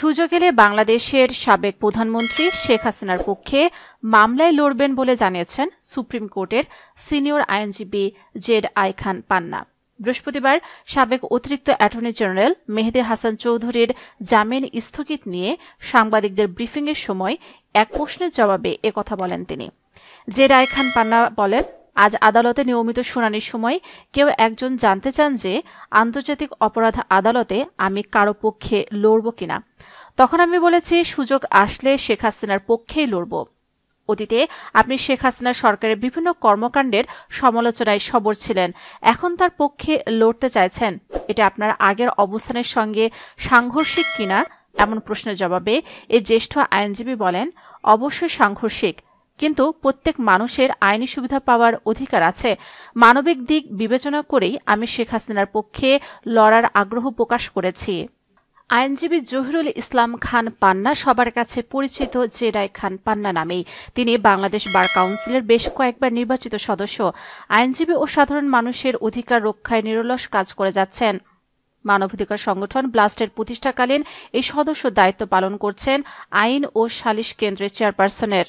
সুযোগ এলে বাংলাদেশের সাবেক প্রধানমন্ত্রী শেখ হাসিনার পক্ষে মামলায় লড়বেন বলে জানিয়েছেন সুপ্রিম কোর্টের সিনিয়র আইনজীবী জেড আই খান পান্না। বৃহস্পতিবার সাবেক অতিরিক্ত অ্যাটর্নি জেনারেল মেহেদী হাসান চৌধুরীর জামিন স্থগিত নিয়ে সাংবাদিকদের ব্রিফিংয়ের সময় এক প্রশ্নের জবাবে একথা বলেন তিনি। জেড আই খান পান্না বলেন, আজ আদালতে নিয়মিত শুনানির সময় কেউ একজন জানতে চান যে আন্তর্জাতিক অপরাধ আদালতে আমি কারো পক্ষে লড়ব কিনা। তখন আমি বলেছি সুযোগ আসলে শেখ হাসিনার পক্ষেই লড়ব। অতীতে আপনি শেখ হাসিনা সরকারের বিভিন্ন কর্মকাণ্ডের সমালোচনায় সরব ছিলেন, এখন তার পক্ষে লড়তে চাইছেন। এটা আপনার আগের অবস্থানের সঙ্গে সাংঘর্ষিক কিনা এমন প্রশ্নের জবাবে এই জ্যেষ্ঠ আইনজীবী বলেন, অবশ্যই সাংঘর্ষিক, কিন্তু প্রত্যেক মানুষের আইনি সুবিধা পাওয়ার অধিকার আছে। মানবিক দিক বিবেচনা করেই আমি শেখ হাসিনার পক্ষে লড়ার আগ্রহ প্রকাশ করেছি। আইনজীবী জহিরুল ইসলাম খান পান্না সবার কাছে পরিচিত জেড আই খান পান্না নামেই। তিনি বাংলাদেশ বার কাউন্সিলের বেশ কয়েকবার নির্বাচিত সদস্য। আইনজীবী ও সাধারণ মানুষের অধিকার রক্ষায় নিরলস কাজ করে যাচ্ছেন। মানবাধিকার সংগঠন ব্লাস্টের প্রতিষ্ঠাকালীন এই সদস্য দায়িত্ব পালন করছেন আইন ও সালিশ কেন্দ্রের চেয়ারপারসনের।